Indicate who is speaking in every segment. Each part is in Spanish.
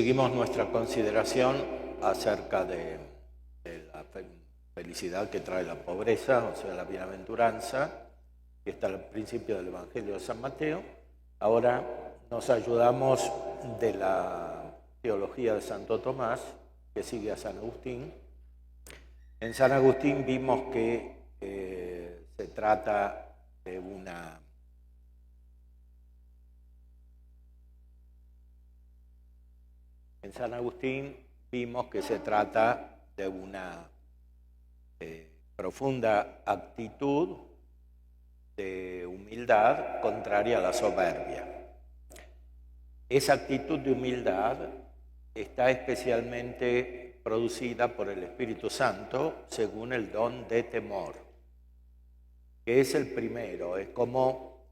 Speaker 1: Seguimos nuestra consideración acerca de la felicidad que trae la pobreza, o sea, la bienaventuranza, que está al principio del Evangelio de San Mateo. Ahora nos ayudamos de la teología de Santo Tomás, que sigue a San Agustín. En San Agustín vimos que se trata de una... En San Agustín vimos que se trata de una profunda actitud de humildad contraria a la soberbia. Esa actitud de humildad está especialmente producida por el Espíritu Santo según el don de temor, que es el primero, es como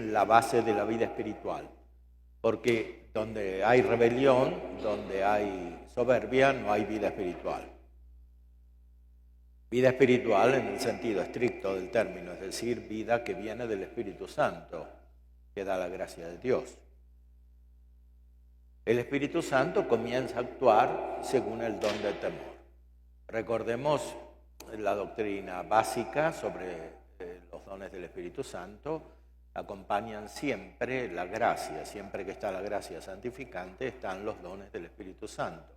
Speaker 1: la base de la vida espiritual, porque donde hay rebelión, donde hay soberbia, no hay vida espiritual. Vida espiritual en el sentido estricto del término, es decir, vida que viene del Espíritu Santo, que da la gracia de Dios. El Espíritu Santo comienza a actuar según el don de temor. Recordemos la doctrina básica sobre los dones del Espíritu Santo. Acompañan siempre la gracia. Siempre que está la gracia santificante, están los dones del Espíritu Santo.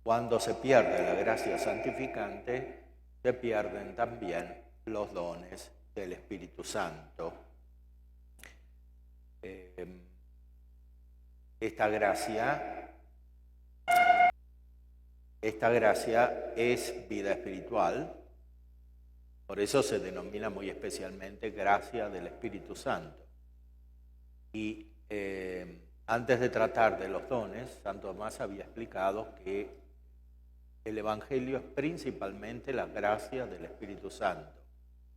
Speaker 1: Cuando se pierde la gracia santificante, se pierden también los dones del Espíritu Santo. Esta gracia es vida espiritual, por eso se denomina muy especialmente gracia del Espíritu Santo. Y antes de tratar de los dones, Santo Tomás había explicado que el Evangelio es principalmente la gracia del Espíritu Santo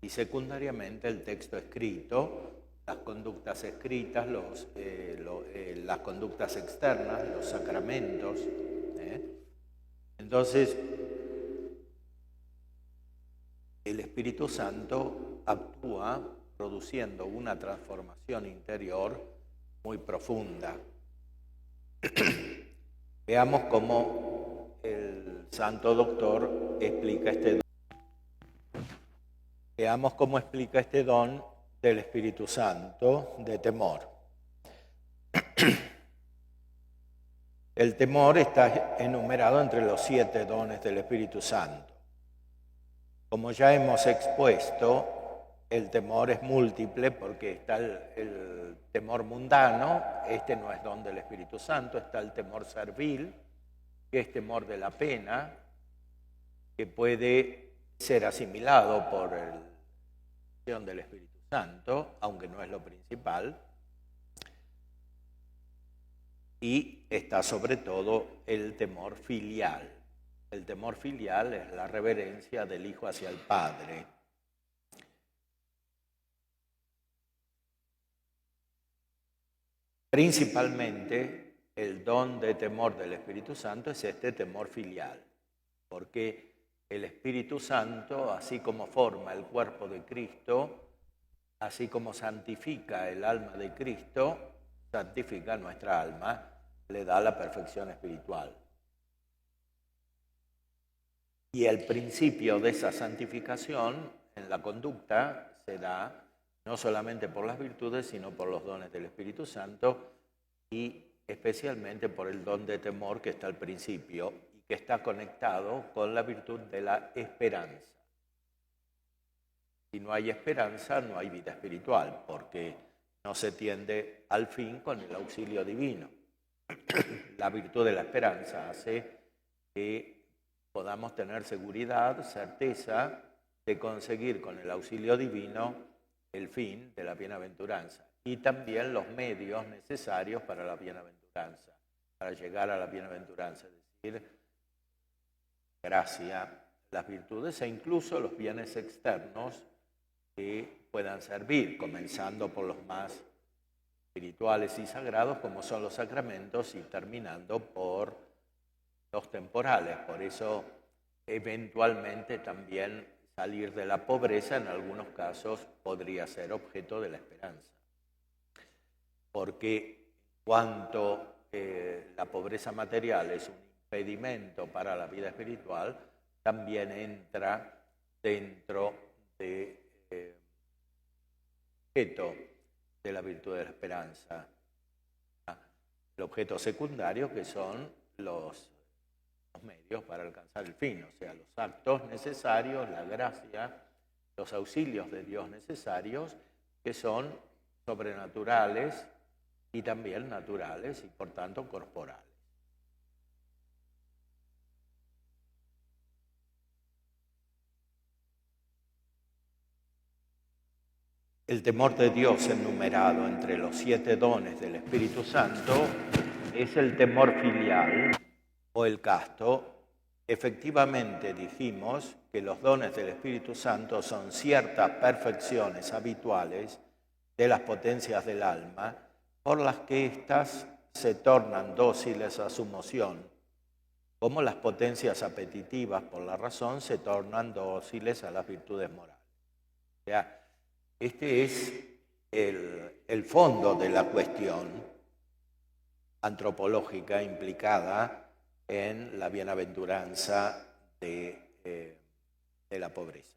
Speaker 1: y secundariamente el texto escrito, las conductas escritas, las conductas externas, los sacramentos. Entonces, el Espíritu Santo actúa produciendo una transformación interior muy profunda. Veamos cómo el Santo Doctor explica este don. Veamos cómo explica este don del Espíritu Santo de temor. El temor está enumerado entre los 7 dones del Espíritu Santo. Como ya hemos expuesto, el temor es múltiple porque está el temor mundano, este no es don del Espíritu Santo, está el temor servil, que es temor de la pena, que puede ser asimilado por la acción del Espíritu Santo, aunque no es lo principal. Y está sobre todo el temor filial. El temor filial es la reverencia del Hijo hacia el Padre. Principalmente el don de temor del Espíritu Santo es este temor filial, porque el Espíritu Santo, así como forma el cuerpo de Cristo, así como santifica el alma de Cristo, santifica nuestra alma, le da la perfección espiritual. Y el principio de esa santificación en la conducta se da no solamente por las virtudes, sino por los dones del Espíritu Santo y especialmente por el don de temor que está al principio y que está conectado con la virtud de la esperanza. Si no hay esperanza, no hay vida espiritual, porque no se tiende al fin con el auxilio divino. La virtud de la esperanza hace que podamos tener seguridad, certeza de conseguir con el auxilio divino el fin de la bienaventuranza y también los medios necesarios para la bienaventuranza, para llegar a la bienaventuranza, es decir, gracia, las virtudes e incluso los bienes externos que puedan servir, comenzando por los más espirituales y sagrados, como son los sacramentos, y terminando por los temporales. Por eso, eventualmente también salir de la pobreza en algunos casos podría ser objeto de la esperanza. Porque cuanto la pobreza material es un impedimento para la vida espiritual, también entra dentro del objeto de la virtud de la esperanza. El objeto secundario, que son los medios para alcanzar el fin, o sea, los actos necesarios, la gracia, los auxilios de Dios necesarios, que son sobrenaturales y también naturales y por tanto corporales. El temor de Dios enumerado entre los 7 dones del Espíritu Santo es el temor filial o el casto. Efectivamente dijimos que los dones del Espíritu Santo son ciertas perfecciones habituales de las potencias del alma por las que éstas se tornan dóciles a su moción, como las potencias apetitivas por la razón se tornan dóciles a las virtudes morales. O sea, este es el fondo de la cuestión antropológica implicada en la bienaventuranza de la pobreza.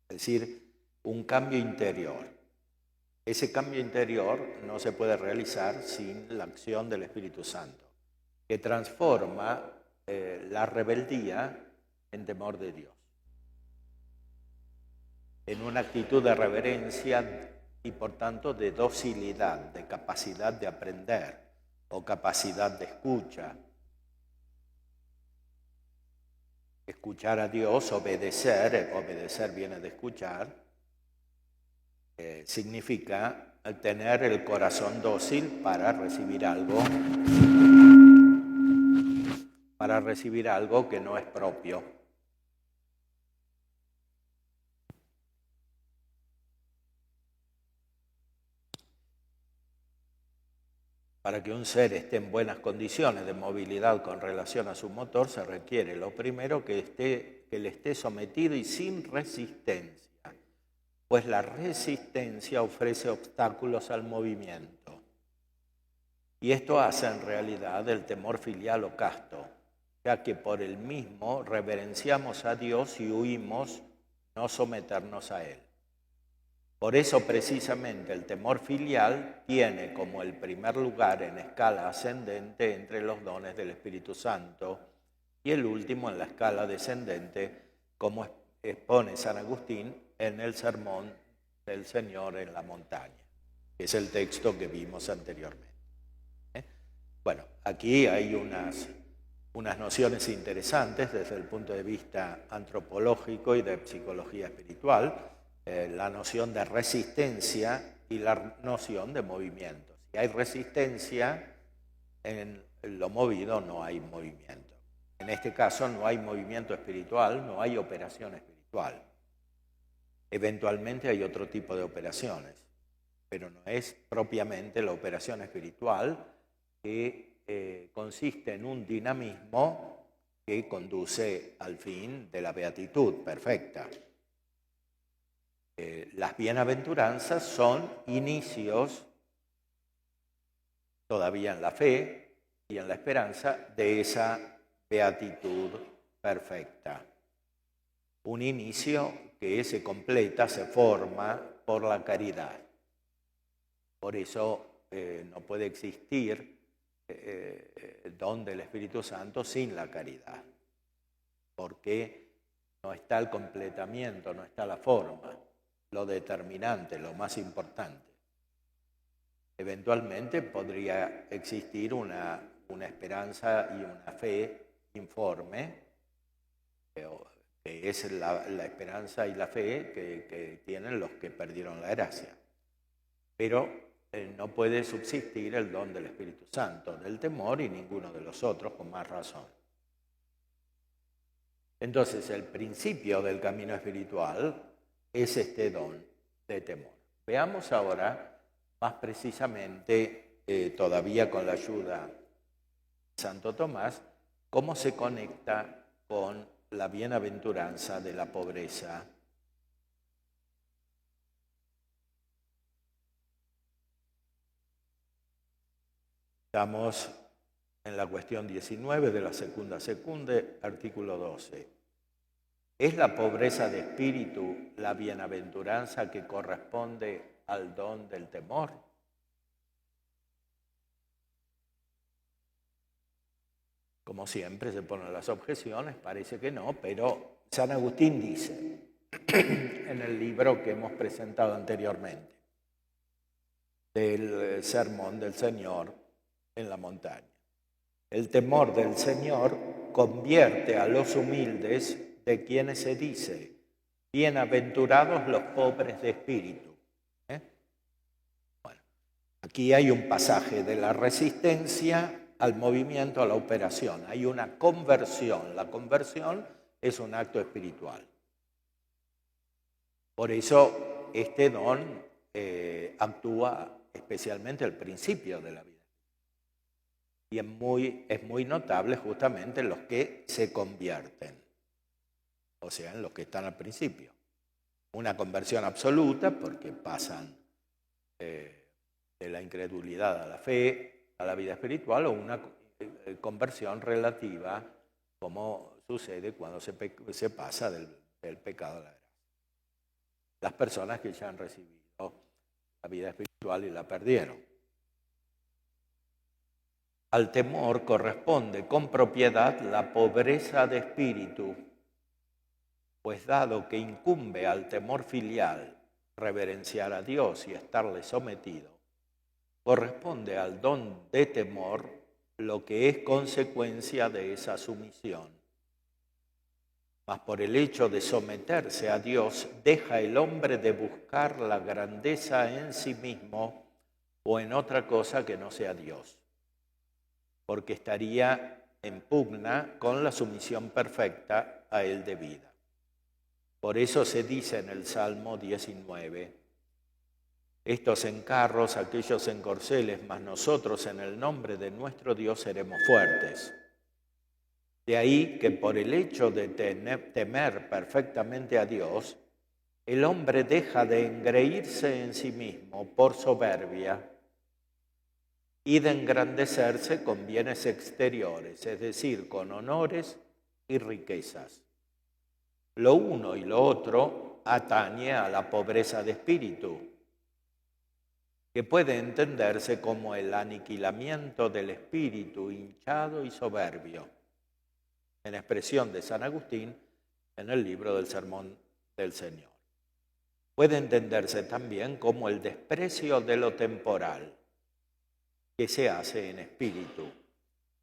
Speaker 1: Es decir, un cambio interior. Ese cambio interior no se puede realizar sin la acción del Espíritu Santo, que transforma la rebeldía en temor de Dios, en una actitud de reverencia y por tanto de docilidad, de capacidad de aprender o capacidad de escucha. Escuchar a Dios, obedecer viene de escuchar, significa tener el corazón dócil para recibir algo que no es propio. Para que un ser esté en buenas condiciones de movilidad con relación a su motor, se requiere, lo primero, que le esté sometido y sin resistencia, pues la resistencia ofrece obstáculos al movimiento. Y esto hace en realidad el temor filial o casto, ya que por el mismo reverenciamos a Dios y huimos no someternos a Él. Por eso precisamente el temor filial tiene como el primer lugar en escala ascendente entre los dones del Espíritu Santo y el último en la escala descendente, como expone San Agustín en el Sermón del Señor en la montaña, que es el texto que vimos anteriormente. Bueno, aquí hay unas nociones interesantes desde el punto de vista antropológico y de psicología espiritual. La noción de resistencia y la noción de movimiento. Si hay resistencia, en lo movido no hay movimiento. En este caso no hay movimiento espiritual, no hay operación espiritual. Eventualmente hay otro tipo de operaciones, pero no es propiamente la operación espiritual que consiste en un dinamismo que conduce al fin de la beatitud perfecta. Las bienaventuranzas son inicios todavía en la fe y en la esperanza de esa beatitud perfecta. Un inicio que se completa, se forma por la caridad. Por eso no puede existir don del Espíritu Santo sin la caridad, porque no está el completamiento, no está la forma, lo determinante, lo más importante. Eventualmente podría existir una esperanza y una fe informe, que es la esperanza y la fe que tienen los que perdieron la gracia. Pero no puede subsistir el don del Espíritu Santo, del temor y ninguno de los otros, con más razón. Entonces, el principio del camino espiritual es este don de temor. Veamos ahora más precisamente, todavía con la ayuda de Santo Tomás, cómo se conecta con la bienaventuranza de la pobreza. Estamos en la cuestión 19 de la Secunda Secunde, artículo 12. ¿Es la pobreza de espíritu la bienaventuranza que corresponde al don del temor? Como siempre se ponen las objeciones, parece que no, pero San Agustín dice en el libro que hemos presentado anteriormente, del Sermón del Señor en la montaña. El temor del Señor convierte a los humildes de quienes se dice, bienaventurados los pobres de espíritu. Bueno, aquí hay un pasaje de la resistencia al movimiento, a la operación. Hay una conversión. La conversión es un acto espiritual. Por eso este don actúa especialmente al principio de la vida. Y es muy notable justamente en los que se convierten, o sea, en los que están al principio. Una conversión absoluta porque pasan de la incredulidad a la fe, a la vida espiritual, o una conversión relativa, como sucede cuando se pasa del pecado a la gracia. Las personas que ya han recibido la vida espiritual y la perdieron. Al temor corresponde con propiedad la pobreza de espíritu, pues dado que incumbe al temor filial reverenciar a Dios y estarle sometido, corresponde al don de temor lo que es consecuencia de esa sumisión. Mas por el hecho de someterse a Dios, deja el hombre de buscar la grandeza en sí mismo o en otra cosa que no sea Dios, porque estaría en pugna con la sumisión perfecta a él debida. Por eso se dice en el Salmo 19, estos en carros, aquellos en corceles, mas nosotros en el nombre de nuestro Dios seremos fuertes. De ahí que por el hecho de temer perfectamente a Dios, el hombre deja de engreírse en sí mismo por soberbia y de engrandecerse con bienes exteriores, es decir, con honores y riquezas. Lo uno y lo otro atañe a la pobreza de espíritu, que puede entenderse como el aniquilamiento del espíritu hinchado y soberbio, en expresión de San Agustín en el libro del Sermón del Señor. Puede entenderse también como el desprecio de lo temporal, que se hace en espíritu,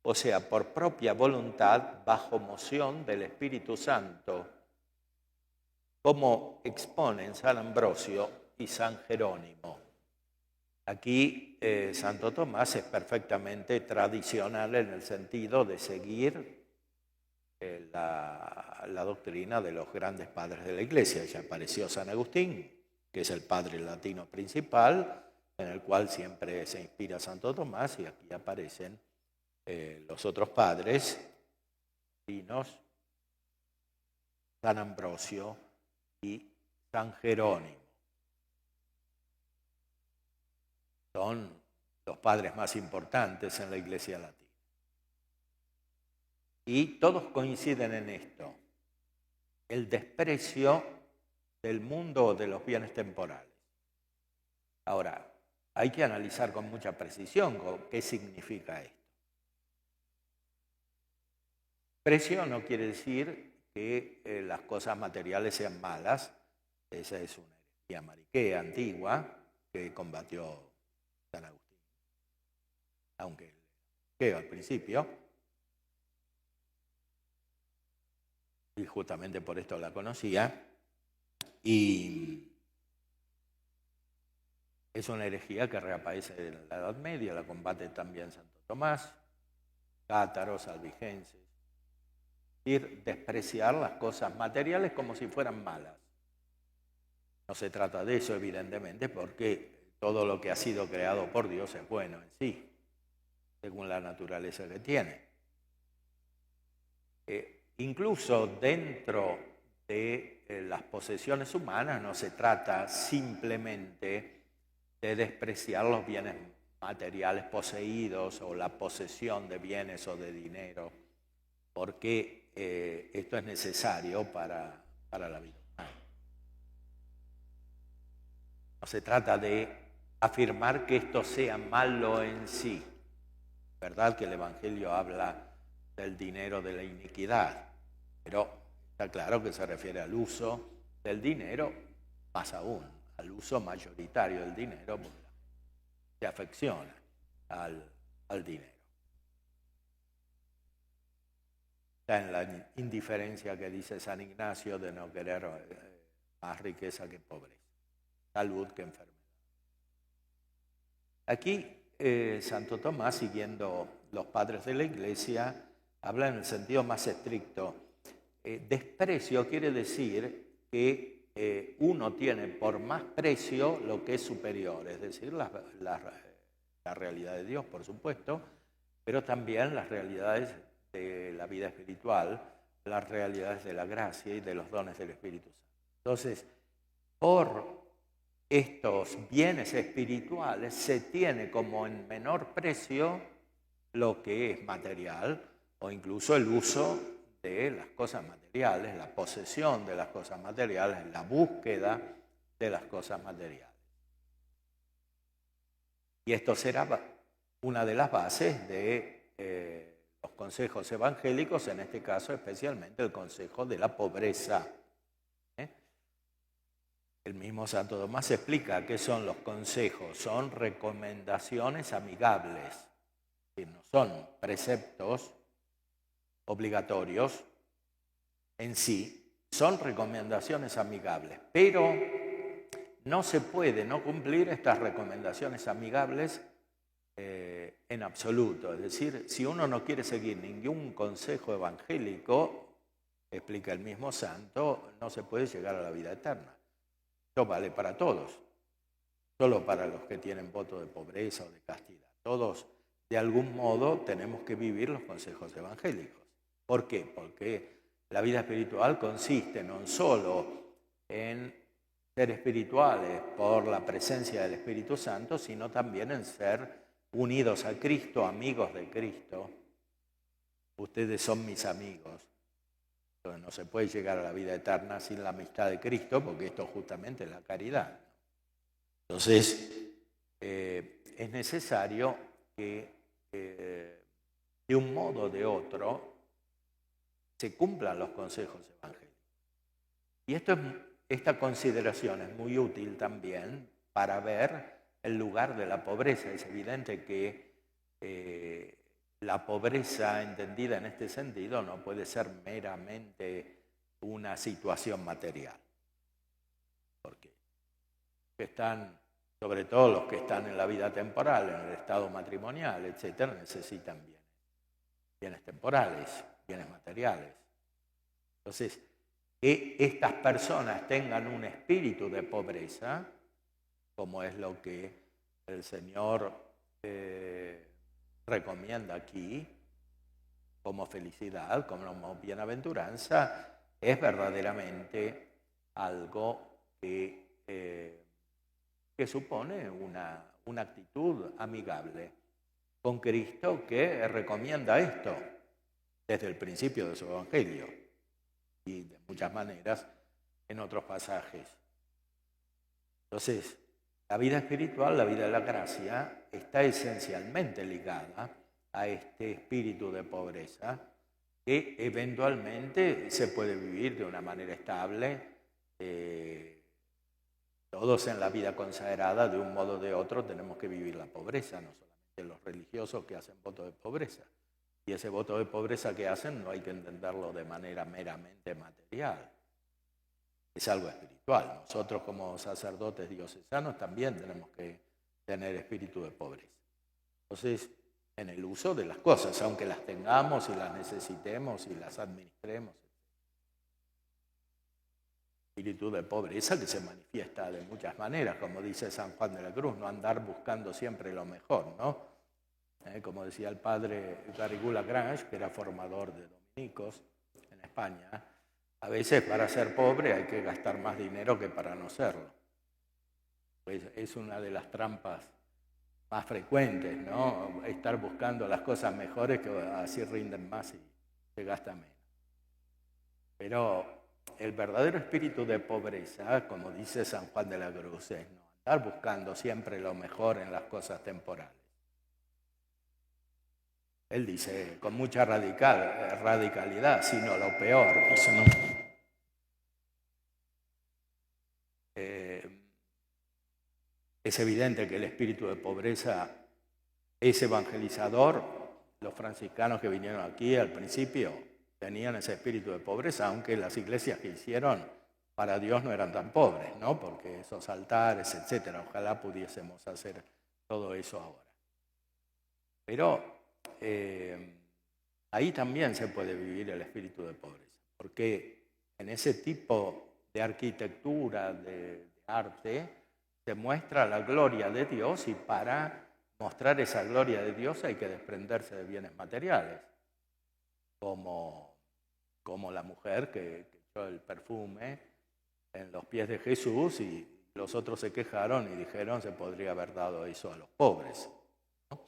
Speaker 1: o sea, por propia voluntad, bajo moción del Espíritu Santo, como exponen San Ambrosio y San Jerónimo. Aquí Santo Tomás es perfectamente tradicional en el sentido de seguir la doctrina de los grandes padres de la Iglesia. Ya apareció San Agustín, que es el padre latino principal, en el cual siempre se inspira Santo Tomás, y aquí aparecen los otros padres, latinos, San Ambrosio y San Jerónimo. Son los padres más importantes en la Iglesia latina. Y todos coinciden en esto, el desprecio del mundo de los bienes temporales. Ahora, hay que analizar con mucha precisión qué significa esto. Desprecio no quiere decir que las cosas materiales sean malas. Esa es una herejía mariquea antigua que combatió San Agustín, aunque al principio, y justamente por esto la conocía, y es una herejía que reaparece en la Edad Media, la combate también Santo Tomás, cátaros, albigenses. Es decir, despreciar las cosas materiales como si fueran malas. No se trata de eso, evidentemente, porque todo lo que ha sido creado por Dios es bueno en sí, según la naturaleza que tiene. Incluso dentro de las posesiones humanas no se trata simplemente de despreciar los bienes materiales poseídos o la posesión de bienes o de dinero, porque esto es necesario para la vida humana. No se trata de afirmar que esto sea malo en sí. ¿Verdad que el Evangelio habla del dinero de la iniquidad? Pero está claro que se refiere al uso del dinero, más aún, al uso mayoritario del dinero, porque se afecciona al dinero. Está en la indiferencia que dice San Ignacio de no querer más riqueza que pobreza, salud que enfermedad. Aquí Santo Tomás, siguiendo los padres de la Iglesia, habla en el sentido más estricto. Desprecio quiere decir que uno tiene por más precio lo que es superior, es decir, la realidad de Dios, por supuesto, pero también las realidades de la vida espiritual, las realidades de la gracia y de los dones del Espíritu Santo. Entonces, por estos bienes espirituales se tiene como en menor precio lo que es material o incluso el uso de las cosas materiales, la posesión de las cosas materiales, la búsqueda de las cosas materiales. Y esto será una de las bases de los consejos evangélicos, en este caso especialmente el consejo de la pobreza. El mismo Santo Tomás explica qué son los consejos, son recomendaciones amigables, que no son preceptos obligatorios en sí, son recomendaciones amigables, pero no se puede no cumplir estas recomendaciones amigables en absoluto. Es decir, si uno no quiere seguir ningún consejo evangélico, explica el mismo santo, no se puede llegar a la vida eterna. Esto vale para todos, solo para los que tienen voto de pobreza o de castidad. Todos, de algún modo, tenemos que vivir los consejos evangélicos. ¿Por qué? Porque la vida espiritual consiste no solo en ser espirituales por la presencia del Espíritu Santo, sino también en ser unidos a Cristo, amigos de Cristo. Ustedes son mis amigos. No se puede llegar a la vida eterna sin la amistad de Cristo, porque esto justamente es la caridad. Entonces, es necesario que de un modo o de otro se cumplan los consejos evangélicos. Y esta consideración es muy útil también para ver el lugar de la pobreza. Es evidente que la pobreza entendida en este sentido no puede ser meramente una situación material. Porque están, sobre todo los que están en la vida temporal, en el estado matrimonial, etc., necesitan bienes temporales, bienes materiales. Entonces, que estas personas tengan un espíritu de pobreza, como es lo que el Señor recomienda aquí, como felicidad, como bienaventuranza, es verdaderamente algo que supone una actitud amigable con Cristo, que recomienda esto desde el principio de su Evangelio y de muchas maneras en otros pasajes. Entonces, la vida espiritual, la vida de la gracia, está esencialmente ligada a este espíritu de pobreza que eventualmente se puede vivir de una manera estable. Todos en la vida consagrada, de un modo o de otro, tenemos que vivir la pobreza, no solamente los religiosos que hacen voto de pobreza. Y ese voto de pobreza que hacen no hay que entenderlo de manera meramente material. Es algo espiritual. Nosotros como sacerdotes diocesanos también tenemos que tener espíritu de pobreza. Entonces, en el uso de las cosas, aunque las tengamos y las necesitemos y las administremos. Espíritu de pobreza que se manifiesta de muchas maneras, como dice San Juan de la Cruz, no andar buscando siempre lo mejor, ¿no? Como decía el padre Garrigou Lagrange, que era formador de dominicos en España, a veces para ser pobre hay que gastar más dinero que para no serlo. Pues es una de las trampas más frecuentes, ¿no? Estar buscando las cosas mejores que así rinden más y se gasta menos. Pero el verdadero espíritu de pobreza, como dice San Juan de la Cruz, es no andar buscando siempre lo mejor en las cosas temporales. Él dice con mucha radicalidad, sino lo peor. Eso no. Es evidente que el espíritu de pobreza es evangelizador. Los franciscanos que vinieron aquí al principio tenían ese espíritu de pobreza, aunque las iglesias que hicieron para Dios no eran tan pobres, ¿no? Porque esos altares, etcétera, ojalá pudiésemos hacer todo eso ahora. Pero ahí también se puede vivir el espíritu de pobreza, porque en ese tipo de arquitectura, de arte, se muestra la gloria de Dios, y para mostrar esa gloria de Dios hay que desprenderse de bienes materiales, como la mujer que echó el perfume en los pies de Jesús, y los otros se quejaron y dijeron se podría haber dado eso a los pobres, ¿no?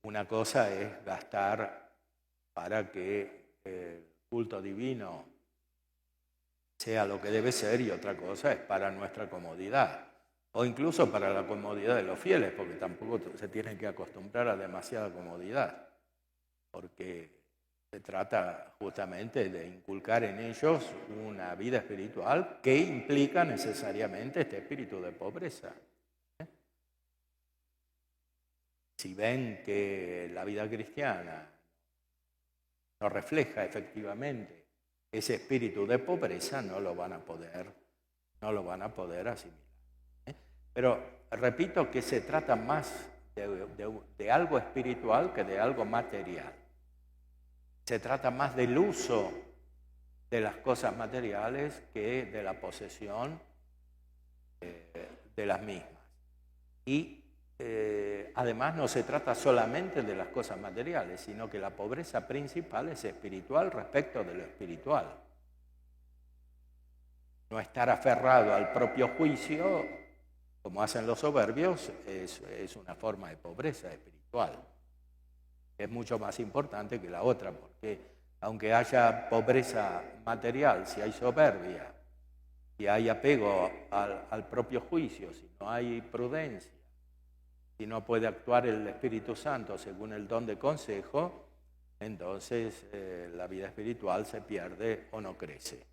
Speaker 1: Una cosa es gastar para que el culto divino sea lo que debe ser, y otra cosa es para nuestra comodidad, o incluso para la comodidad de los fieles, porque tampoco se tienen que acostumbrar a demasiada comodidad, porque se trata justamente de inculcar en ellos una vida espiritual que implica necesariamente este espíritu de pobreza. Si ven que la vida cristiana no refleja efectivamente ese espíritu de pobreza, no lo van a poder asimilar. Pero repito que se trata más de algo espiritual que de algo material. Se trata más del uso de las cosas materiales que de la posesión de las mismas. Y además no se trata solamente de las cosas materiales, sino que la pobreza principal es espiritual respecto de lo espiritual. No estar aferrado al propio juicio, como hacen los soberbios, es una forma de pobreza espiritual. Es mucho más importante que la otra, porque aunque haya pobreza material, si hay soberbia, si hay apego al propio juicio, si no hay prudencia, si no puede actuar el Espíritu Santo según el don de consejo, entonces la vida espiritual se pierde o no crece.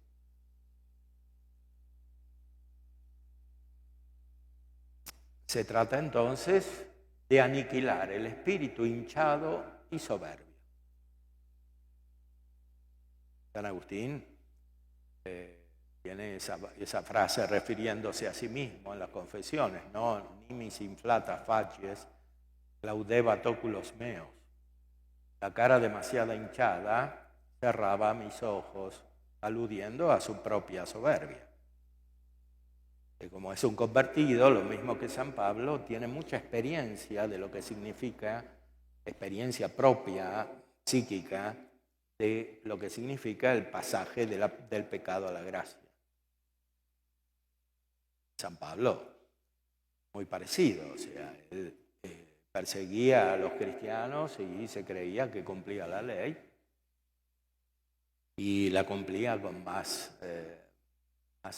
Speaker 1: Se trata entonces de aniquilar el espíritu hinchado y soberbio. San Agustín tiene esa frase refiriéndose a sí mismo en las confesiones, ¿no? Nimis inflata facies, laudebat oculos meos. La cara demasiado hinchada cerraba mis ojos, aludiendo a su propia soberbia. Y como es un convertido, lo mismo que San Pablo, tiene mucha experiencia de lo que significa, experiencia propia, psíquica, de lo que significa el pasaje del pecado a la gracia. San Pablo, muy parecido, o sea, él perseguía a los cristianos y se creía que cumplía la ley, y la cumplía con más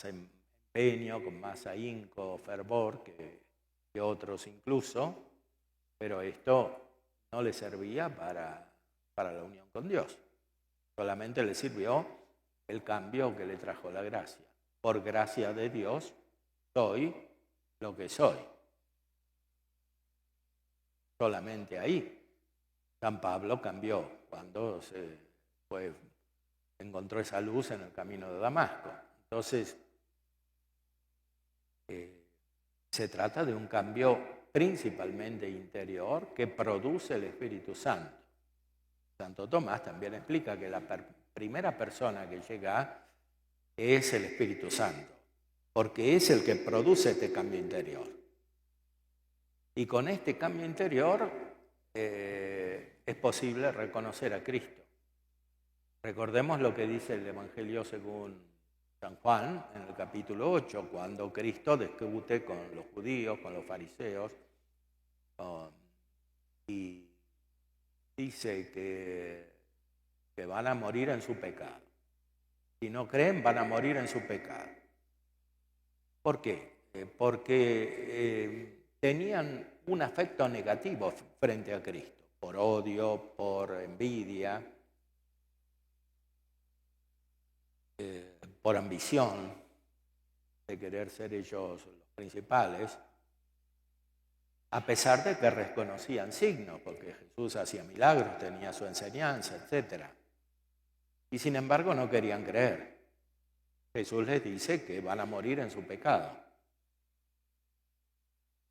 Speaker 1: empeño, con más ahínco, fervor que otros incluso, pero esto no le servía para la unión con Dios. Solamente le sirvió el cambio que le trajo la gracia. Por gracia de Dios soy lo que soy. Solamente ahí San Pablo cambió, cuando encontró esa luz en el camino de Damasco. Entonces, se trata de un cambio principalmente interior que produce el Espíritu Santo. Santo Tomás también explica que la primera persona que llega es el Espíritu Santo, porque es el que produce este cambio interior. Y con este cambio interior es posible reconocer a Cristo. Recordemos lo que dice el Evangelio según San Juan, en el capítulo 8, cuando Cristo discute con los judíos, con los fariseos, y dice que van a morir en su pecado. Si no creen, van a morir en su pecado. ¿Por qué? Porque tenían un afecto negativo frente a Cristo, por odio, por envidia, por ambición de querer ser ellos los principales, a pesar de que reconocían signos, porque Jesús hacía milagros, tenía su enseñanza, etc. Y sin embargo no querían creer. Jesús les dice que van a morir en su pecado.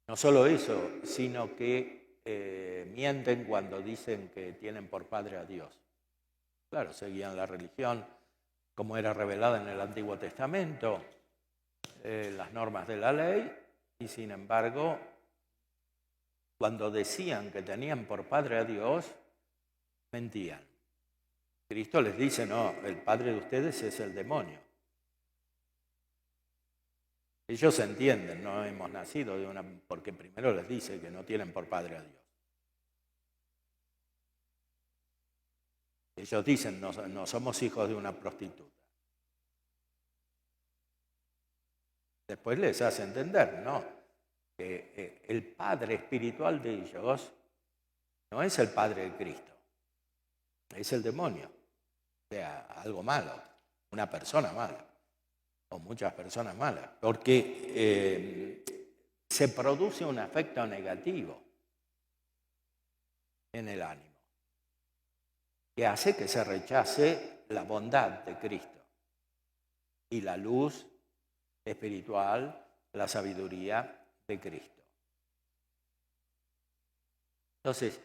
Speaker 1: No solo eso, sino que mienten cuando dicen que tienen por padre a Dios. Claro, seguían la religión como era revelada en el Antiguo Testamento, las normas de la ley, y sin embargo, cuando decían que tenían por padre a Dios, mentían. Cristo les dice, no, el padre de ustedes es el demonio. Ellos entienden, no hemos nacido de una... porque primero les dice que no tienen por padre a Dios. Ellos dicen, no somos hijos de una prostituta. Después les hace entender, ¿no? Que el padre espiritual de ellos no es el padre de Cristo, es el demonio. O sea, algo malo, una persona mala, o muchas personas malas, porque se produce un afecto negativo en el ánimo, que hace que se rechace la bondad de Cristo y la luz espiritual, la sabiduría de Cristo. Entonces,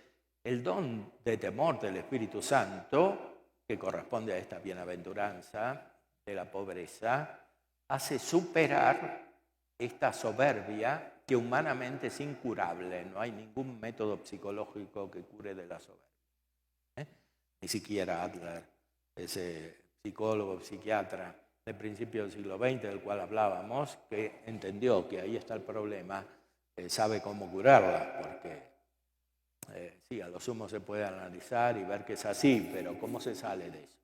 Speaker 1: el don de temor del Espíritu Santo, que corresponde a esta bienaventuranza de la pobreza, hace superar esta soberbia que humanamente es incurable. No hay ningún método psicológico que cure de la soberbia. Ni siquiera Adler, ese psicólogo, psiquiatra de principios del siglo XX, del cual hablábamos, que entendió que ahí está el problema, sabe cómo curarla, porque sí, a lo sumo se puede analizar y ver que es así, pero ¿cómo se sale de eso?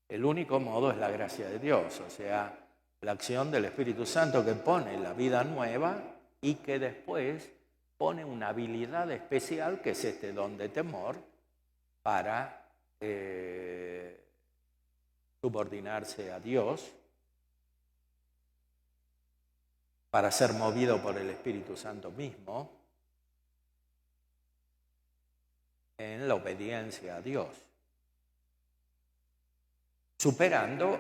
Speaker 1: El único modo es la gracia de Dios, o sea, la acción del Espíritu Santo que pone la vida nueva y que después pone una habilidad especial, que es este don de temor, para subordinarse a Dios, para ser movido por el Espíritu Santo mismo en la obediencia a Dios, superando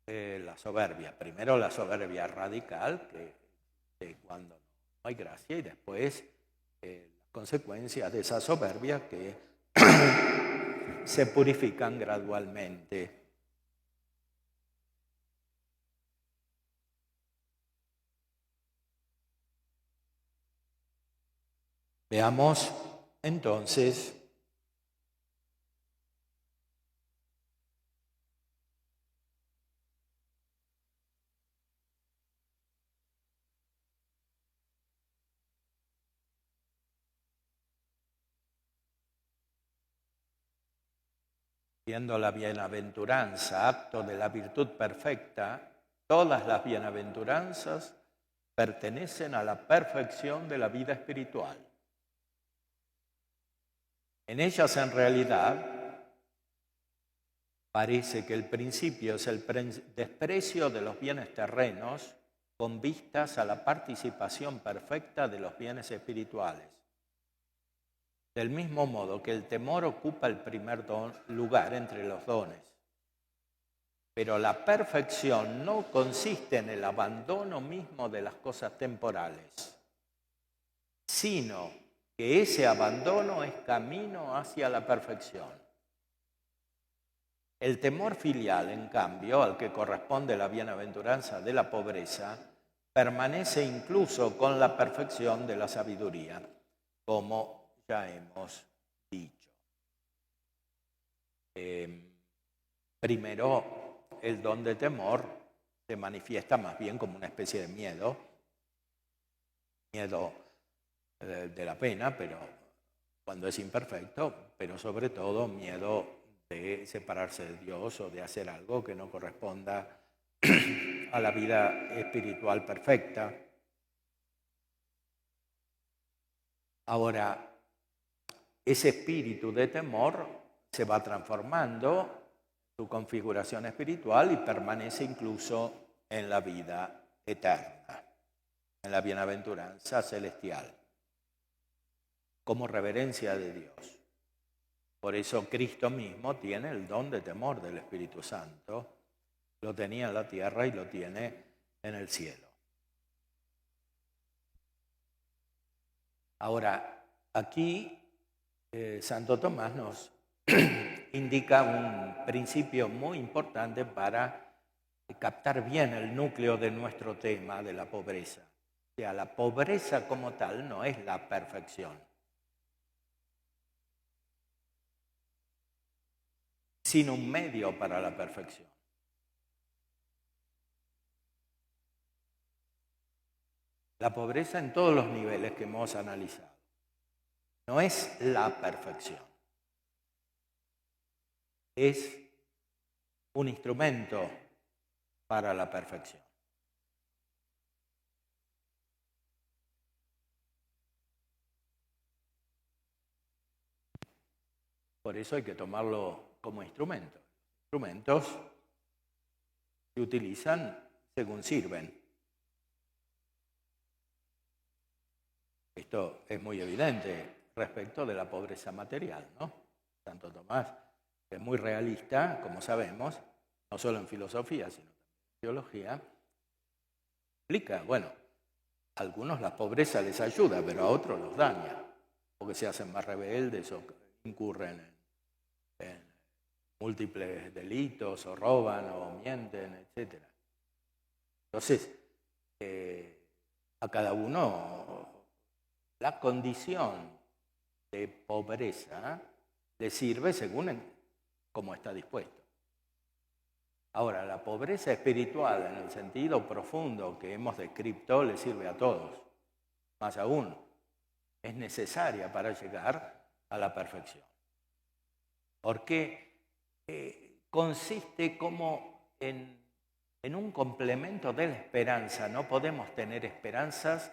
Speaker 1: la soberbia. Primero la soberbia radical, que cuando no hay gracia, y después las consecuencias de esa soberbia que se purifican gradualmente. Veamos entonces viendo la bienaventuranza, acto de la virtud perfecta, todas las bienaventuranzas pertenecen a la perfección de la vida espiritual. En ellas, en realidad, parece que el principio es el desprecio de los bienes terrenos con vistas a la participación perfecta de los bienes espirituales. Del mismo modo que el temor ocupa el primer lugar entre los dones. Pero la perfección no consiste en el abandono mismo de las cosas temporales, sino que ese abandono es camino hacia la perfección. El temor filial, en cambio, al que corresponde la bienaventuranza de la pobreza, permanece incluso con la perfección de la sabiduría, como ya hemos dicho. Primero, el don de temor se manifiesta más bien como una especie de miedo de la pena, pero cuando es imperfecto, pero sobre todo miedo de separarse de Dios o de hacer algo que no corresponda a la vida espiritual perfecta. Ahora, ese espíritu de temor se va transformando su configuración espiritual y permanece incluso en la vida eterna, en la bienaventuranza celestial, como reverencia de Dios. Por eso Cristo mismo tiene el don de temor del Espíritu Santo, lo tenía en la tierra y lo tiene en el cielo. Ahora, aquí Santo Tomás nos indica un principio muy importante para captar bien el núcleo de nuestro tema de la pobreza. O sea, la pobreza como tal no es la perfección, sino un medio para la perfección. La pobreza en todos los niveles que hemos analizado no es la perfección. Es un instrumento para la perfección. Por eso hay que tomarlo como instrumento. Instrumentos se utilizan según sirven. Esto es muy evidente respecto de la pobreza material, ¿no? Santo Tomás es muy realista, como sabemos, no solo en filosofía, sino también en teología. Explica, bueno, a algunos la pobreza les ayuda, pero a otros los daña, porque se hacen más rebeldes o incurren en múltiples delitos, o roban, o mienten, etc. Entonces, a cada uno la condición de pobreza le sirve según cómo está dispuesto. Ahora, la pobreza espiritual en el sentido profundo que hemos descrito le sirve a todos. Más aún, es necesaria para llegar a la perfección. Porque consiste como en un complemento de la esperanza. No podemos tener esperanza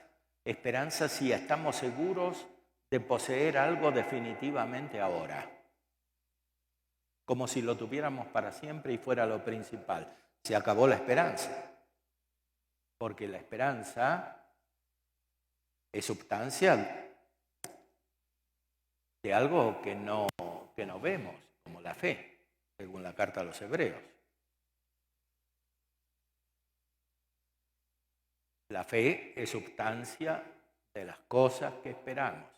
Speaker 1: si estamos seguros de poseer algo definitivamente ahora, como si lo tuviéramos para siempre y fuera lo principal. Se acabó la esperanza, porque la esperanza es sustancia de algo que no vemos, como la fe, según la carta a los Hebreos. La fe es sustancia de las cosas que esperamos.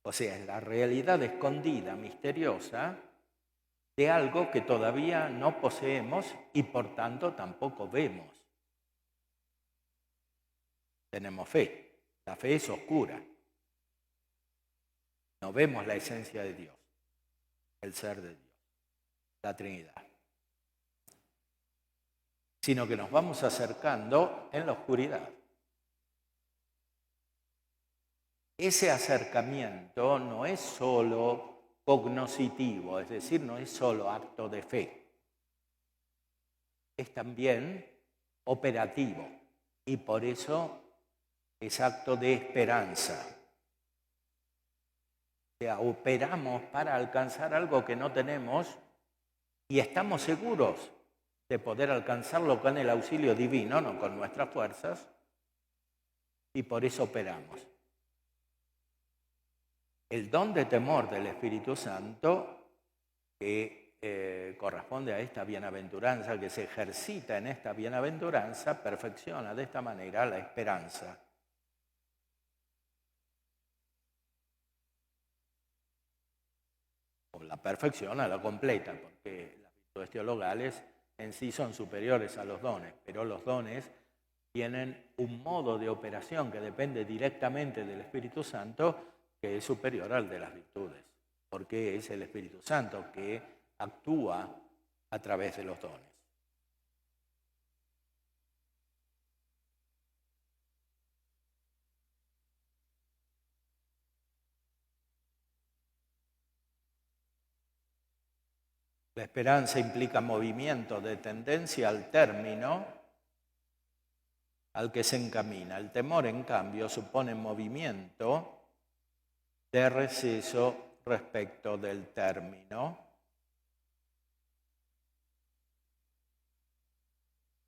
Speaker 1: O sea, es la realidad escondida, misteriosa, de algo que todavía no poseemos y por tanto tampoco vemos. Tenemos fe. La fe es oscura. No vemos la esencia de Dios, el ser de Dios, la Trinidad. Sino que nos vamos acercando en la oscuridad. Ese acercamiento no es solo cognoscitivo, es decir, no es solo acto de fe, es también operativo y por eso es acto de esperanza. O sea, operamos para alcanzar algo que no tenemos y estamos seguros de poder alcanzarlo con el auxilio divino, no con nuestras fuerzas, y por eso operamos. El don de temor del Espíritu Santo, que corresponde a esta bienaventuranza, que se ejercita en esta bienaventuranza, perfecciona de esta manera la esperanza. O la perfecciona, la completa, porque las virtudes teologales en sí son superiores a los dones, pero los dones tienen un modo de operación que depende directamente del Espíritu Santo, que es superior al de las virtudes, porque es el Espíritu Santo que actúa a través de los dones. La esperanza implica movimiento de tendencia al término al que se encamina. El temor, en cambio, supone movimiento de receso respecto del término.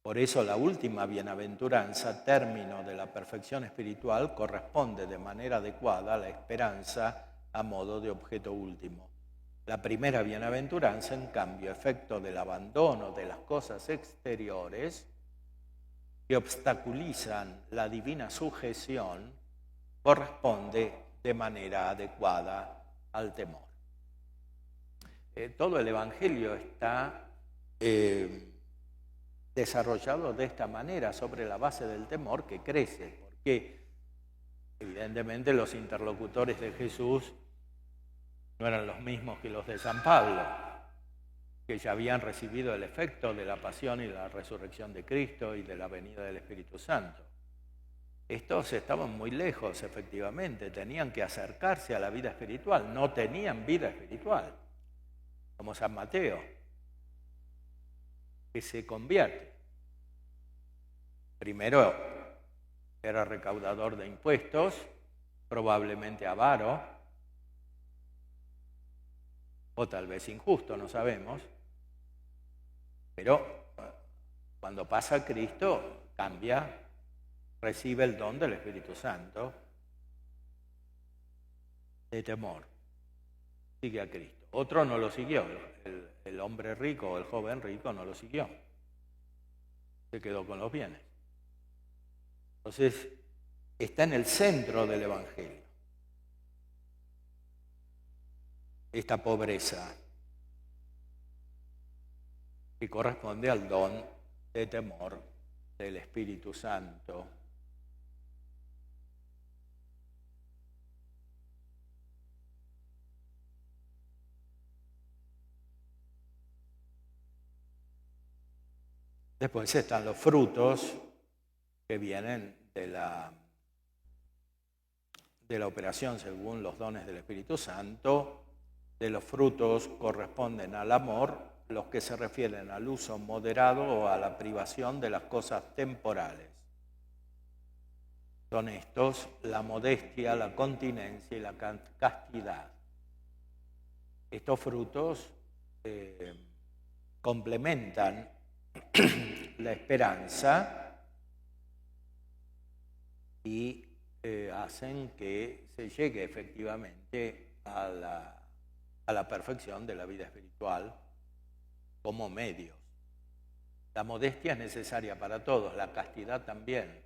Speaker 1: Por eso la última bienaventuranza, término de la perfección espiritual, corresponde de manera adecuada a la esperanza a modo de objeto último. La primera bienaventuranza, en cambio, efecto del abandono de las cosas exteriores que obstaculizan la divina sujeción, corresponde de manera adecuada al temor. Todo el Evangelio está desarrollado de esta manera, sobre la base del temor que crece, porque evidentemente los interlocutores de Jesús no eran los mismos que los de San Pablo, que ya habían recibido el efecto de la pasión y la resurrección de Cristo y de la venida del Espíritu Santo. Estos estaban muy lejos, efectivamente, tenían que acercarse a la vida espiritual, no tenían vida espiritual, como San Mateo, que se convierte. Primero era recaudador de impuestos, probablemente avaro, o tal vez injusto, no sabemos, pero cuando pasa a Cristo cambia, recibe el don del Espíritu Santo de temor, sigue a Cristo. Otro no lo siguió, el hombre rico o el joven rico no lo siguió, se quedó con los bienes. Entonces, está en el centro del Evangelio esta pobreza que corresponde al don de temor del Espíritu Santo. Después están los frutos que vienen de la operación según los dones del Espíritu Santo. De los frutos corresponden al amor, los que se refieren al uso moderado o a la privación de las cosas temporales. Son estos la modestia, la continencia y la castidad. Estos frutos complementan la esperanza y hacen que se llegue efectivamente a la perfección de la vida espiritual como medios. La modestia es necesaria para todos, la castidad también,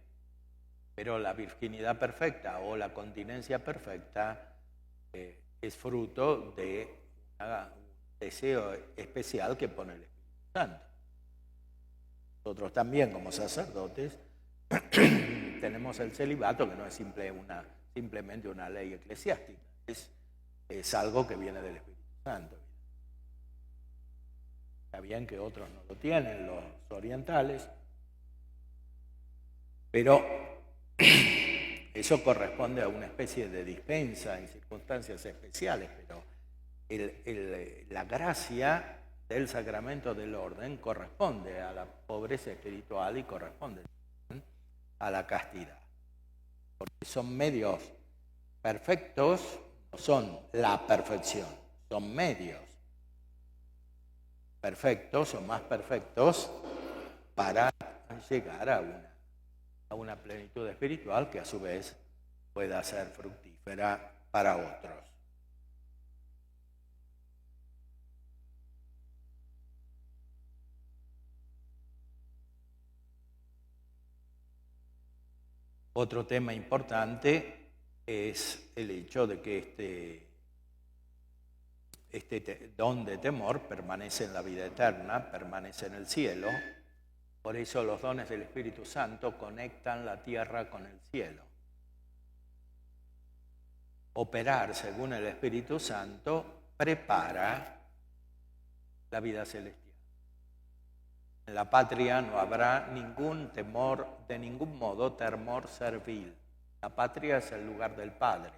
Speaker 1: pero la virginidad perfecta o la continencia perfecta es fruto de un deseo especial que pone el Espíritu Santo. Nosotros también, como sacerdotes, tenemos el celibato, que no es simplemente una ley eclesiástica, es algo que viene del Espíritu Santo. Está bien que otros no lo tienen, los orientales, pero eso corresponde a una especie de dispensa en circunstancias especiales, pero la gracia del sacramento del orden corresponde a la pobreza espiritual y corresponde a la castidad. Porque son medios perfectos, no son la perfección, son medios perfectos o más perfectos para llegar a una plenitud espiritual que a su vez pueda ser fructífera para otros. Otro tema importante es el hecho de que este don de temor permanece en la vida eterna, permanece en el cielo. Por eso los dones del Espíritu Santo conectan la tierra con el cielo. Operar según el Espíritu Santo prepara la vida celestial. En la patria no habrá ningún temor, de ningún modo temor servil. La patria es el lugar del Padre,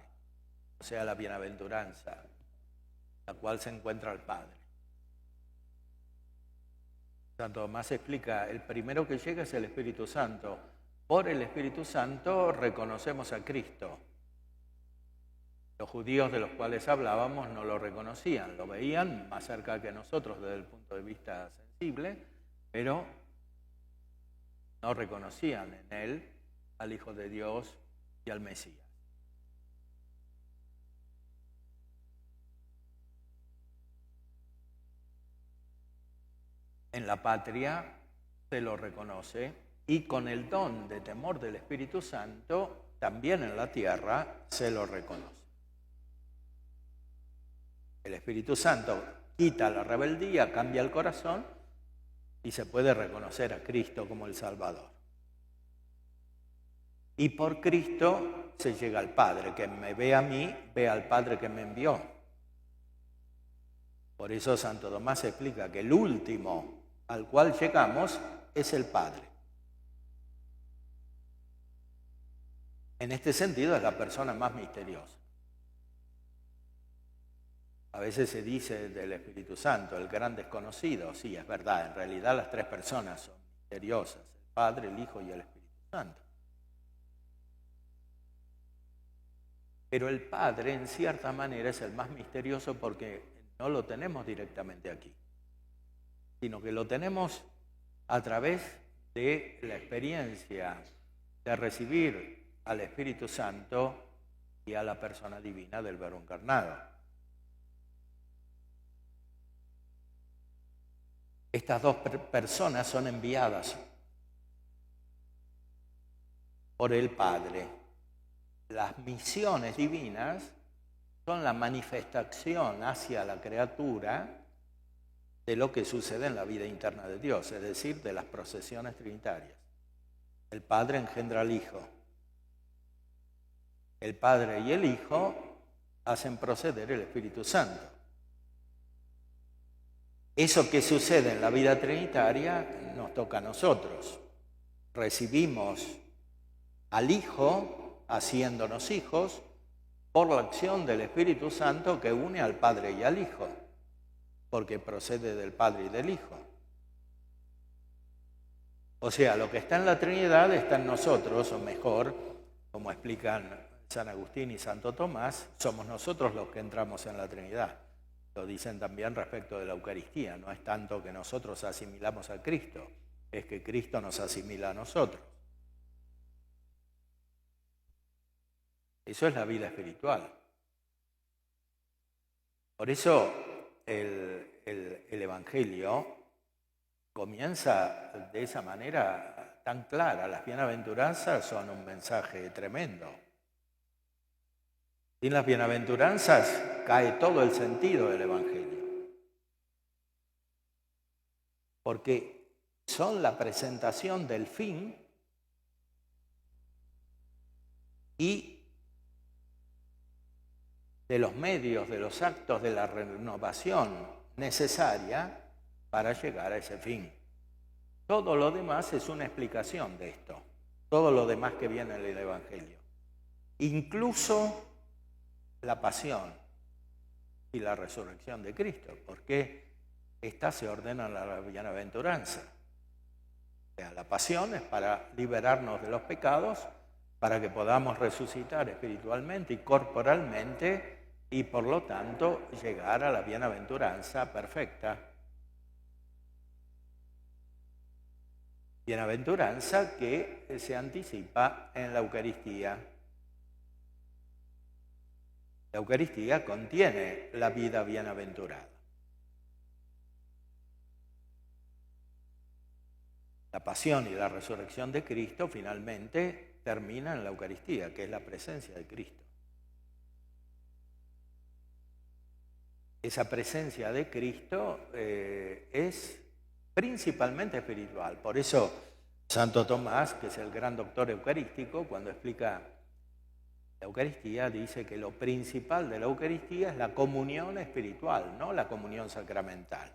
Speaker 1: o sea, la bienaventuranza, la cual se encuentra el Padre. Santo Tomás explica, el primero que llega es el Espíritu Santo. Por el Espíritu Santo reconocemos a Cristo. Los judíos de los cuales hablábamos no lo reconocían, lo veían más cerca que nosotros desde el punto de vista sensible, pero no reconocían en él al Hijo de Dios y al Mesías. En la patria se lo reconoce y con el don de temor del Espíritu Santo también en la tierra se lo reconoce. El Espíritu Santo quita la rebeldía, cambia el corazón y se puede reconocer a Cristo como el Salvador. Y por Cristo se llega al Padre. Quien me ve a mí, ve al Padre que me envió. Por eso Santo Tomás explica que el último al cual llegamos es el Padre. En este sentido es la persona más misteriosa. A veces se dice del Espíritu Santo, el gran desconocido. Sí, es verdad, en realidad las tres personas son misteriosas, el Padre, el Hijo y el Espíritu Santo. Pero el Padre, en cierta manera, es el más misterioso porque no lo tenemos directamente aquí, sino que lo tenemos a través de la experiencia de recibir al Espíritu Santo y a la persona divina del Verbo encarnado. Estas dos personas son enviadas por el Padre. Las misiones divinas son la manifestación hacia la criatura de lo que sucede en la vida interna de Dios, es decir, de las procesiones trinitarias. El Padre engendra al Hijo. El Padre y el Hijo hacen proceder el Espíritu Santo. Eso que sucede en la vida trinitaria nos toca a nosotros. Recibimos al Hijo haciéndonos hijos por la acción del Espíritu Santo que une al Padre y al Hijo, porque procede del Padre y del Hijo. O sea, lo que está en la Trinidad está en nosotros, o mejor, como explican San Agustín y Santo Tomás, somos nosotros los que entramos en la Trinidad. Lo dicen también respecto de la Eucaristía. No es tanto que nosotros asimilamos a Cristo, es que Cristo nos asimila a nosotros. Eso es la vida espiritual. Por eso el Evangelio comienza de esa manera tan clara. Las bienaventuranzas son un mensaje tremendo. Sin las bienaventuranzas cae todo el sentido del Evangelio. Porque son la presentación del fin y de los medios, de los actos de la renovación necesaria para llegar a ese fin. Todo lo demás es una explicación de esto. Todo lo demás que viene en el Evangelio. Incluso la pasión y la resurrección de Cristo, porque estas se ordenan a la bienaventuranza. O sea, la pasión es para liberarnos de los pecados, para que podamos resucitar espiritualmente y corporalmente y por lo tanto llegar a la bienaventuranza perfecta. Bienaventuranza que se anticipa en la Eucaristía. La Eucaristía contiene la vida bienaventurada. La pasión y la resurrección de Cristo finalmente terminan en la Eucaristía, que es la presencia de Cristo. Esa presencia de Cristo es principalmente espiritual. Por eso Santo Tomás, que es el gran doctor eucarístico, cuando explica la Eucaristía, dice que lo principal de la Eucaristía es la comunión espiritual, no la comunión sacramental.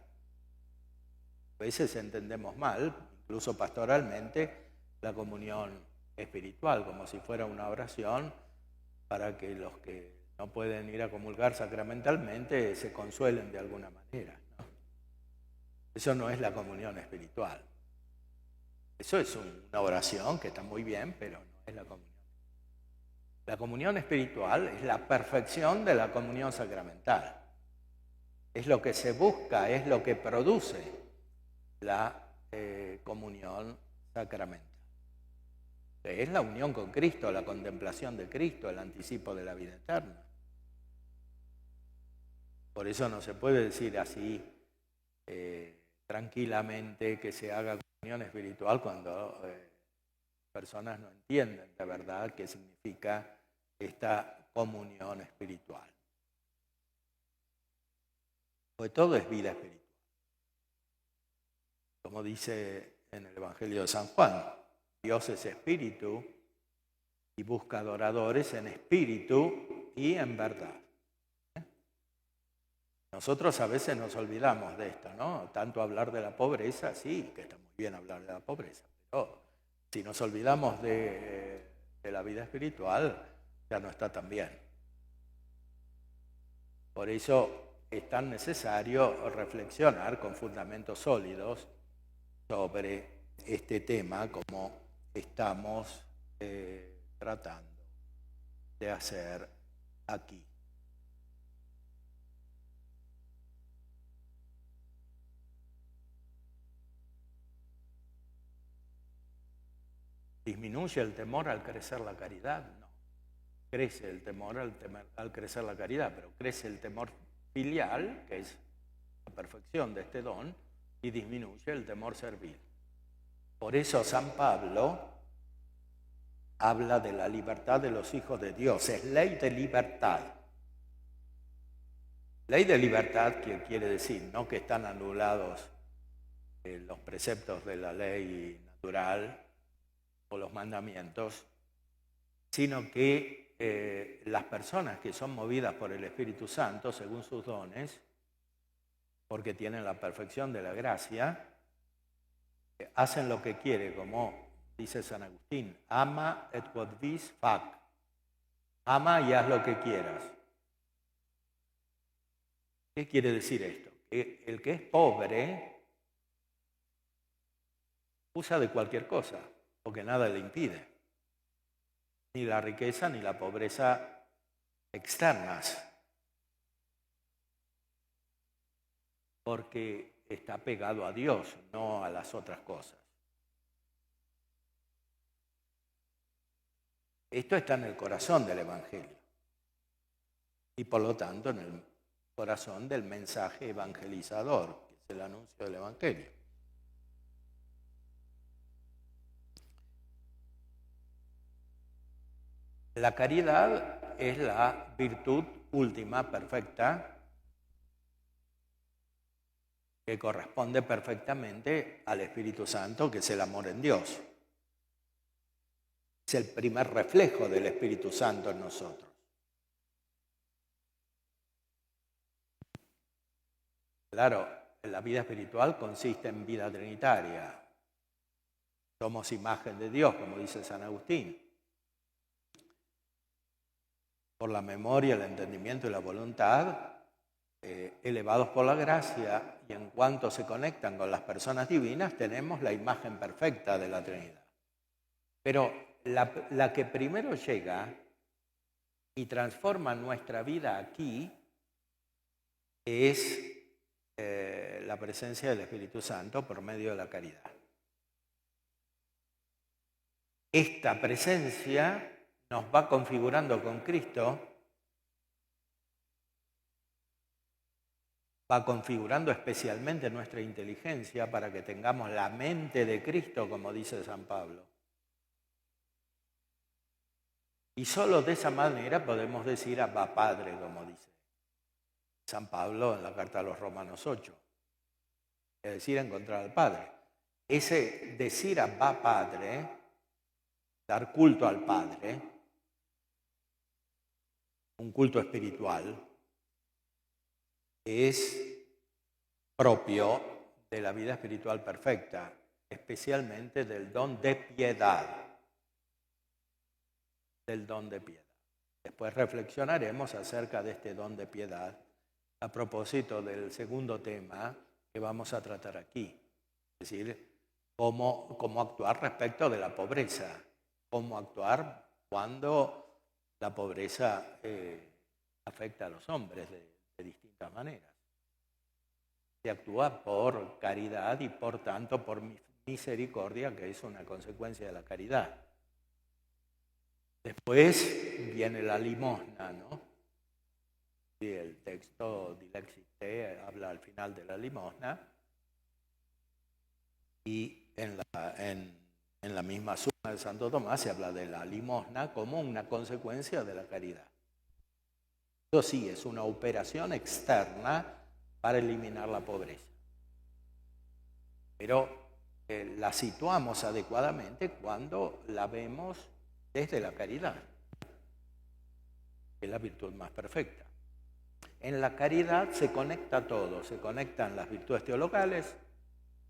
Speaker 1: A veces entendemos mal, incluso pastoralmente, la comunión espiritual, como si fuera una oración para que los que no pueden ir a comulgar sacramentalmente se consuelen de alguna manera, ¿no? Eso no es la comunión espiritual. Eso es una oración que está muy bien, pero no es la comunión. La comunión espiritual es la perfección de la comunión sacramental. Es lo que se busca, es lo que produce la comunión sacramental. Es la unión con Cristo, la contemplación de Cristo, el anticipo de la vida eterna. Por eso no se puede decir así tranquilamente que se haga comunión espiritual cuando personas no entienden de verdad qué significa esta comunión espiritual. Porque todo es vida espiritual. Como dice en el Evangelio de San Juan, Dios es espíritu y busca adoradores en espíritu y en verdad. Nosotros a veces nos olvidamos de esto, ¿no? Tanto hablar de la pobreza, sí, que está muy bien hablar de la pobreza, pero si nos olvidamos de la vida espiritual, ya no está tan bien. Por eso es tan necesario reflexionar con fundamentos sólidos sobre este tema como estamos tratando de hacer aquí. ¿Disminuye el temor al crecer la caridad? No. Crece el temor al crecer la caridad, pero crece el temor filial, que es la perfección de este don, y disminuye el temor servil. Por eso San Pablo habla de la libertad de los hijos de Dios, es ley de libertad. Ley de libertad, que quiere decir no que están anulados los preceptos de la ley natural o los mandamientos, sino que las personas que son movidas por el Espíritu Santo, según sus dones, porque tienen la perfección de la gracia, hacen lo que quiere, como dice San Agustín, ama et quod vis fac, ama y haz lo que quieras. ¿Qué quiere decir esto? Que el que es pobre usa de cualquier cosa, porque nada le impide, ni la riqueza ni la pobreza externas, porque está pegado a Dios, no a las otras cosas. Esto está en el corazón del Evangelio y por lo tanto en el corazón del mensaje evangelizador, que es el anuncio del Evangelio. La caridad es la virtud última, perfecta, que corresponde perfectamente al Espíritu Santo, que es el amor en Dios. Es el primer reflejo del Espíritu Santo en nosotros. Claro, la vida espiritual consiste en vida trinitaria. Somos imagen de Dios, como dice San Agustín. Por la memoria, el entendimiento y la voluntad, elevados por la gracia, y en cuanto se conectan con las personas divinas, tenemos la imagen perfecta de la Trinidad. Pero la que primero llega y transforma nuestra vida aquí es la presencia del Espíritu Santo por medio de la caridad. Esta presencia nos va configurando con Cristo, va configurando especialmente nuestra inteligencia para que tengamos la mente de Cristo, como dice San Pablo. Y solo de esa manera podemos decir Abba Padre, como dice San Pablo en la carta a los Romanos 8. Es decir, encontrar al Padre. Ese decir Abba Padre, dar culto al Padre, un culto espiritual, es propio de la vida espiritual perfecta, especialmente del don de piedad. Del don de piedad. Después reflexionaremos acerca de este don de piedad a propósito del segundo tema que vamos a tratar aquí. Es decir, cómo actuar respecto de la pobreza, cómo actuar cuando la pobreza afecta a los hombres de distintas maneras. Se actúa por caridad y por tanto por misericordia, que es una consecuencia de la caridad. Después viene la limosna, ¿no? Y el texto Dilexite habla al final de la limosna y en la misma suma de Santo Tomás se habla de la limosna como una consecuencia de la caridad. Eso sí, es una operación externa para eliminar la pobreza. Pero la situamos adecuadamente cuando la vemos desde la caridad, que es la virtud más perfecta. En la caridad se conecta todo, se conectan las virtudes teologales,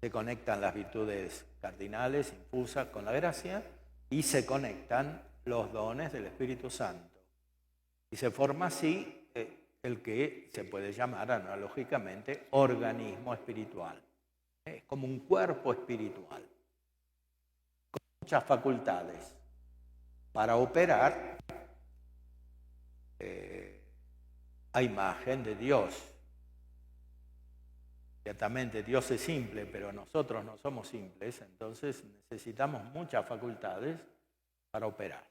Speaker 1: se conectan las virtudes cardinales infusas con la gracia y se conectan los dones del Espíritu Santo. Y se forma así el que se puede llamar analógicamente organismo espiritual. Es como un cuerpo espiritual, con muchas facultades para operar a imagen de Dios. Ciertamente Dios es simple, pero nosotros no somos simples, entonces necesitamos muchas facultades para operar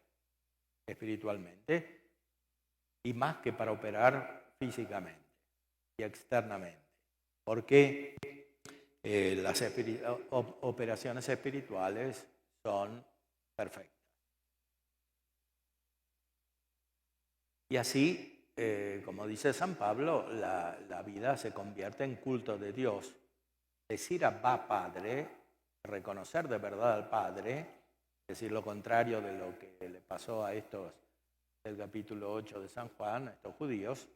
Speaker 1: espiritualmente y más que para operar físicamente y externamente, porque las operaciones espirituales son perfectas. Y así, como dice San Pablo, la vida se convierte en culto de Dios. Decir Abba Padre, reconocer de verdad al Padre, decir lo contrario de lo que le pasó a estos del capítulo 8 de San Juan, a estos judíos,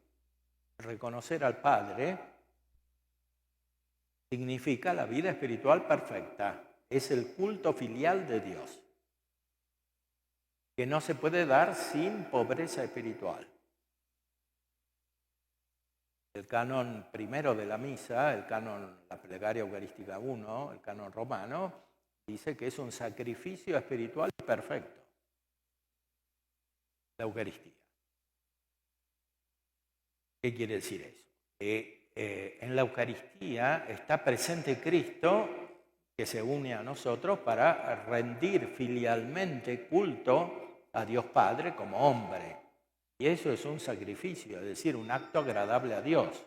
Speaker 1: reconocer al Padre significa la vida espiritual perfecta. Es el culto filial de Dios, que no se puede dar sin pobreza espiritual. El canon primero de la misa, el canon, la plegaria eucarística 1, el canon romano, dice que es un sacrificio espiritual perfecto, la Eucaristía. ¿Qué quiere decir eso? Que en la Eucaristía está presente Cristo que se une a nosotros para rendir filialmente culto a Dios Padre como hombre. Y eso es un sacrificio, es decir, un acto agradable a Dios.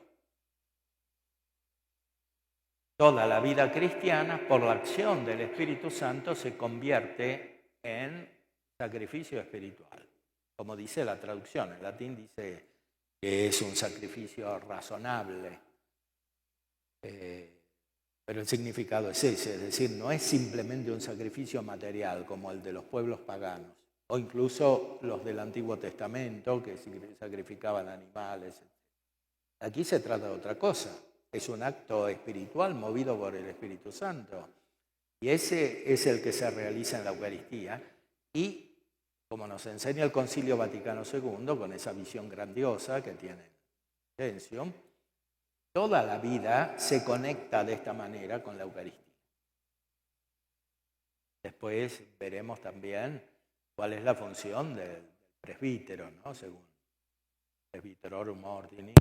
Speaker 1: Toda la vida cristiana, por la acción del Espíritu Santo, se convierte en sacrificio espiritual. Como dice la traducción, en latín dice que es un sacrificio razonable. Pero el significado es ese, es decir, no es simplemente un sacrificio material como el de los pueblos paganos, o incluso los del Antiguo Testamento que sacrificaban animales. Aquí se trata de otra cosa, es un acto espiritual movido por el Espíritu Santo. Y ese es el que se realiza en la Eucaristía y, como nos enseña el Concilio Vaticano II, con esa visión grandiosa que tiene Laurencio, toda la vida se conecta de esta manera con la Eucaristía. Después veremos también cuál es la función del presbítero, ¿no? Según Presbyterorum Ordini,